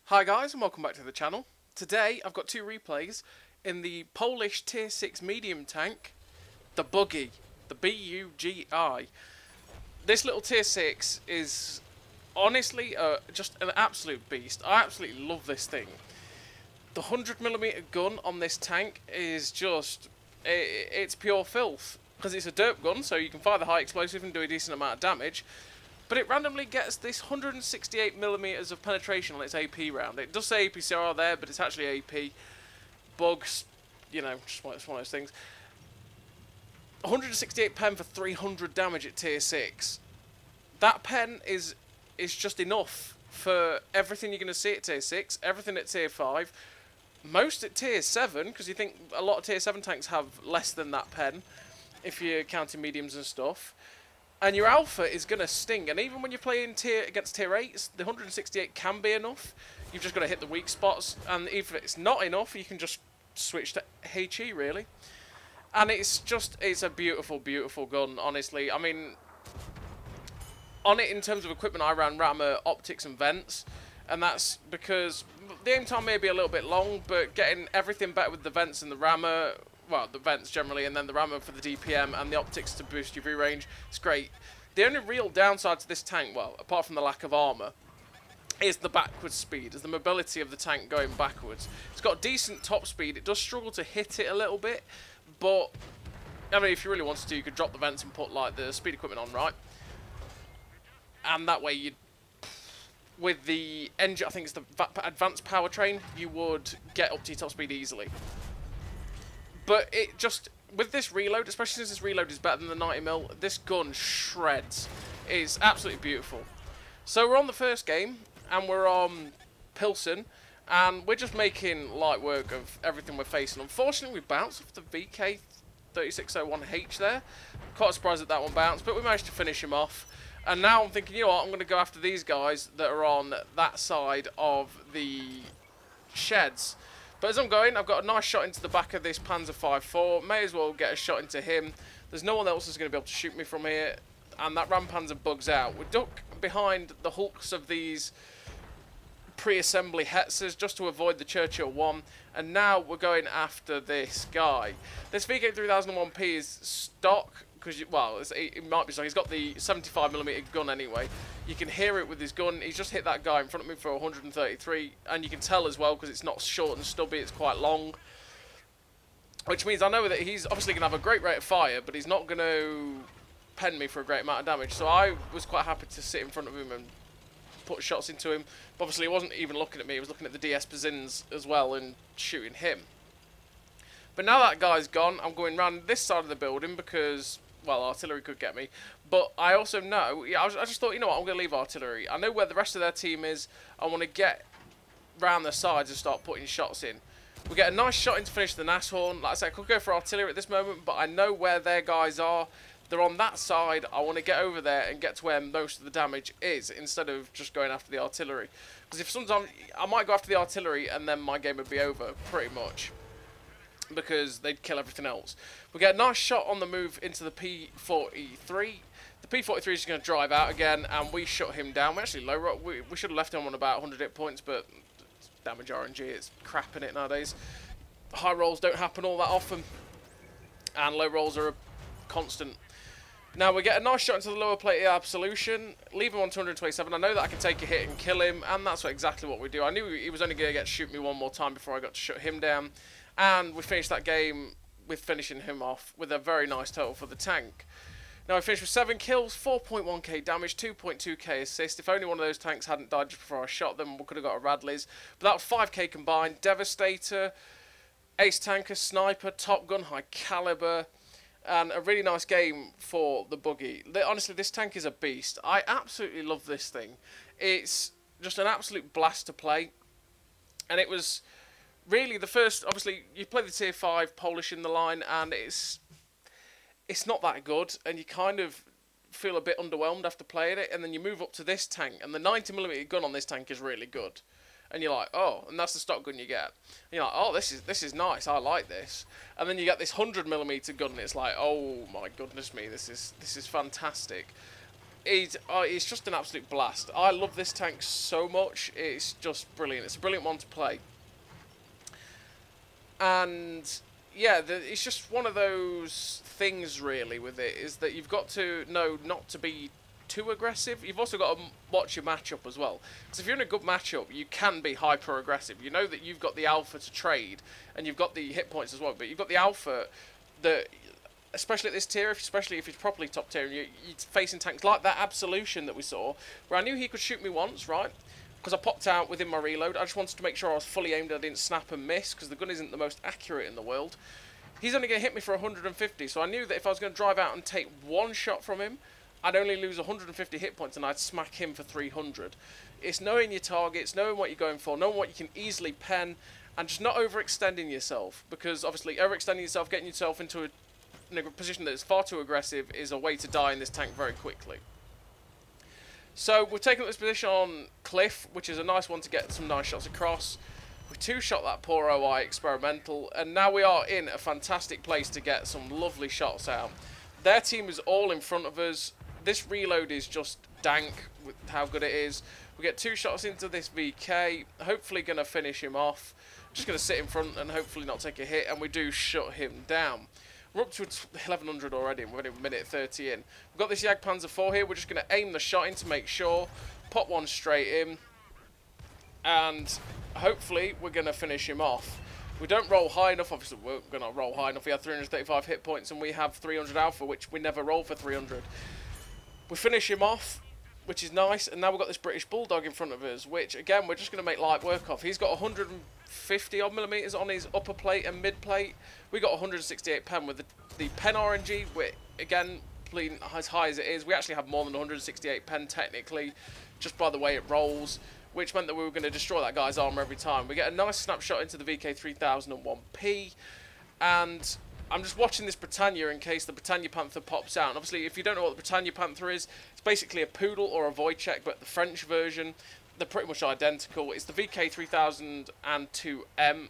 Hi guys and welcome back to the channel. Today I've got two replays in the Polish tier 6 medium tank, the BUGI, the B.u.g.i. This little tier 6 is honestly just an absolute beast. I absolutely love this thing. The 100mm gun on this tank is just, it's pure filth. Because it's a derp gun, so you can fire the high explosive and do a decent amount of damage. But it randomly gets this 168mm of penetration on its AP round. It does say APCR there, but it's actually AP. Bugs, you know, just one of those things. 168 pen for 300 damage at tier 6. That pen is just enough for everything you're going to see at tier 6, everything at tier 5, most at tier 7, because you think a lot of tier 7 tanks have less than that pen, if you're counting mediums and stuff. And your alpha is going to sting, and even when you're playing against tier 8s, the 168 can be enough. You've just got to hit the weak spots, and if it's not enough, you can just switch to HE, really. And it's a beautiful, beautiful gun, honestly. I mean, on it in terms of equipment, I ran rammer, optics, and vents, and that's because the aim time may be a little bit long, but getting everything better with the vents and the rammer, well, the vents generally, and then the rammer for the DPM and the optics to boost your view range, it's great. The only real downside to this tank, well, apart from the lack of armour, is the backwards speed, is the mobility of the tank going backwards. It's got decent top speed. It does struggle to hit it a little bit, but I mean, if you really wanted to, you could drop the vents and put like the speed equipment on, right? And that way you'd, with the engine, I think it's the advanced powertrain, you would get up to your top speed easily. But it just, with this reload, especially since this reload is better than the 90mm, this gun shreds. It's absolutely beautiful. So we're on the first game, and we're on Pilsen, and we're just making light work of everything we're facing. Unfortunately, we bounced off the VK3601H there. Quite surprised that one bounced, but we managed to finish him off. And now I'm thinking, you know what, I'm going to go after these guys that are on that side of the sheds. But as I'm going, I've got a nice shot into the back of this Panzer 5.4. May as well get a shot into him. There's no one else who's going to be able to shoot me from here. And that Ram Panzer bugs out. We duck behind the hulks of these pre-assembly Hetzers just to avoid the Churchill 1. And now we're going after this guy. This VK3001P is stock. Because, well, it might be so. He's got the 75mm gun anyway. You can hear it with his gun. He's just hit that guy in front of me for 133. And you can tell as well, because it's not short and stubby, it's quite long. Which means I know that he's obviously going to have a great rate of fire, but he's not going to pen me for a great amount of damage. So I was quite happy to sit in front of him and put shots into him. But obviously he wasn't even looking at me. He was looking at the DS Bazins as well and shooting him. But now that guy's gone, I'm going round this side of the building because, well, artillery could get me. But I also know, yeah, I just thought, you know what, I'm going to leave artillery. I know where the rest of their team is. I want to get round the sides and start putting shots in. We get a nice shot in to finish the Nashorn. Like I said, I could go for artillery at this moment, but I know where their guys are. They're on that side. I want to get over there and get to where most of the damage is, instead of just going after the artillery. Because if sometimes I might go after the artillery and then my game would be over, pretty much. Because they'd kill everything else. We get a nice shot on the move into the P43. The P43 is just going to drive out again, and we shut him down. We actually we should have left him on about 100 hit points, but damage RNG, it's crap in it nowadays. High rolls don't happen all that often, and low rolls are a constant. Now we get a nice shot into the lower plate of Absolution, leave him on 227. I know that I can take a hit and kill him, and that's exactly what we do. I knew he was only going to get shoot me one more time before I got to shut him down. And we finished that game with finishing him off with a very nice total for the tank. Now we finished with 7 kills, 4.1k damage, 2.2k assist. If only one of those tanks hadn't died just before I shot them, we could have got a Radleys. But that was 5k combined. Devastator, Ace Tanker, Sniper, Top Gun, High Caliber, and a really nice game for the BUGI. Honestly, this tank is a beast. I absolutely love this thing. It's just an absolute blast to play. And it was really the first, obviously, you play the tier 5 Polish in the line, and it's not that good, and you kind of feel a bit underwhelmed after playing it, and then you move up to this tank, and the 90mm gun on this tank is really good. And you're like, oh, and that's the stock gun you get. And you're like, oh, this is nice, I like this. And then you get this 100mm gun, and it's like, oh my goodness me, this is fantastic. It's just an absolute blast. I love this tank so much. It's just brilliant. It's a brilliant one to play. And yeah, it's just one of those things really with it, is that you've got to know not to be too aggressive. You've also got to watch your matchup as well, because if you're in a good matchup, you can be hyper aggressive. You know that you've got the alpha to trade, and you've got the hit points as well, but you've got the alpha that, especially at this tier, especially if it's properly top tier, and you're facing tanks like that Absolution that we saw, where I knew he could shoot me once, right? Because I popped out within my reload. I just wanted to make sure I was fully aimed, I didn't snap and miss, because the gun isn't the most accurate in the world. He's only going to hit me for 150, so I knew that if I was going to drive out and take one shot from him, I'd only lose 150 hit points and I'd smack him for 300. It's knowing your targets, knowing what you're going for, knowing what you can easily pen, and just not overextending yourself, because obviously overextending yourself, getting yourself into a position that is far too aggressive is a way to die in this tank very quickly. So we're taking up this position on Cliff, which is a nice one to get some nice shots across. We two-shot that poor OI experimental, and now we are in a fantastic place to get some lovely shots out. Their team is all in front of us. This reload is just dank with how good it is. We get two shots into this VK, hopefully going to finish him off. Just going to sit in front and hopefully not take a hit, and we do shut him down. We're up to 1100 already, and we're only a minute 30 in. We've got this Jagdpanzer IV here. We're just going to aim the shot in to make sure. Pop one straight in. And hopefully we're going to finish him off. We don't roll high enough. Obviously, we're going to roll high enough. We have 335 hit points, and we have 300 alpha, which we never roll for 300. We finish him off, which is nice. And now we've got this British Bulldog in front of us, which, again, we're just going to make light work of. He's got 150 odd millimeters on his upper plate and mid plate. We got 168 pen with the pen RNG, which, again, as high as it is, we actually have more than 168 pen technically, just by the way it rolls, which meant that we were going to destroy that guy's armor every time. We get a nice snapshot into the VK3001P, and I'm just watching this Britannia in case the Britannia Panther pops out. And obviously, if you don't know what the Britannia Panther is, it's basically a Poodle or a Wojciech, but the French version. They're pretty much identical. It's the VK3002M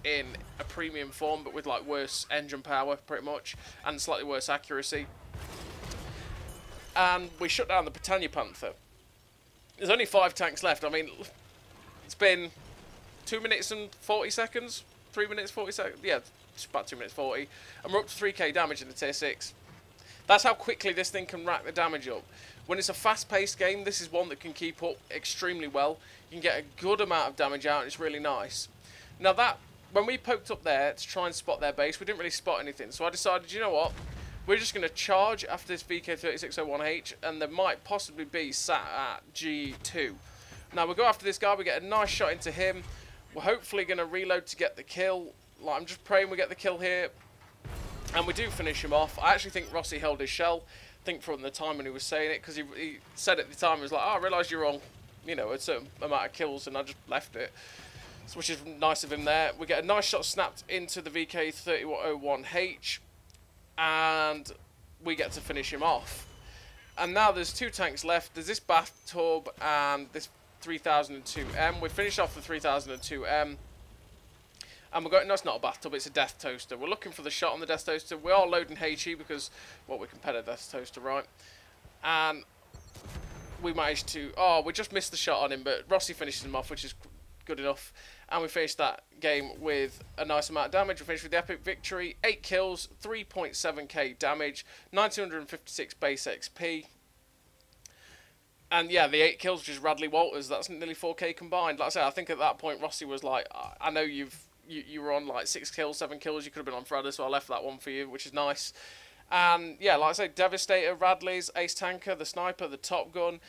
in a premium form, but with like worse engine power, pretty much, and slightly worse accuracy. And we shut down the Britannia Panther. There's only 5 tanks left. I mean, it's been 2 minutes and 40 seconds. 3 minutes 40 seconds. Yeah, it's about 2 minutes 40. And we're up to 3k damage in the tier 6. That's how quickly this thing can rack the damage up. When it's a fast-paced game, this is one that can keep up extremely well. You can get a good amount of damage out, and it's really nice. Now that, when we poked up there to try and spot their base, we didn't really spot anything. So I decided, you know what? We're just going to charge after this VK3601H, and there might possibly be sat at G2. Now we'll go after this guy, we get a nice shot into him. We're hopefully going to reload to get the kill. Like, I'm just praying we get the kill here. And we do finish him off. I actually think Rossi held his shell. I think from the time when he was saying it, because he said at the time, he was like, oh, I realised you're on, you know, a certain amount of kills, and I just left it. So, which is nice of him there. We get a nice shot snapped into the VK3001H. And we get to finish him off. And now there's 2 tanks left. There's this Bathtub and this 3002M. We finished off the 3002M. And we're going, no, it's not a Bathtub, it's a Death Toaster. We're looking for the shot on the Death Toaster. We are loading HE because, well, we can pet a Death Toaster, right? And we managed to, oh, we just missed the shot on him, but Rossi finishes him off, which is good enough. And we finished that game with a nice amount of damage. We finished with the epic victory. 8 kills, 3.7k damage, 1956 base XP. And yeah, the 8 kills, which is Radley Walters, that's nearly 4k combined. Like I say, I think at that point Rossi was like, I know you were on like 6 kills, 7 kills, you could have been on Fredder, so I left that one for you, which is nice. And yeah, like I say, Devastator, Radley's, Ace Tanker, the Sniper, the Top Gun,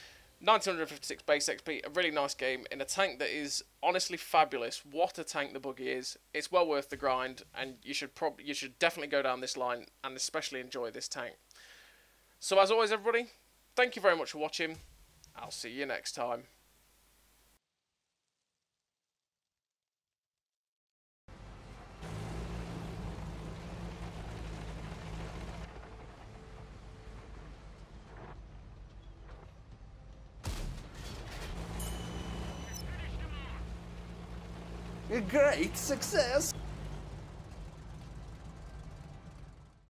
1956 base XP, a really nice game in a tank that is honestly fabulous. What a tank the BUGI is. It's well worth the grind, and you should definitely go down this line and especially enjoy this tank. So as always, everybody, thank you very much for watching. I'll see you next time. A great success!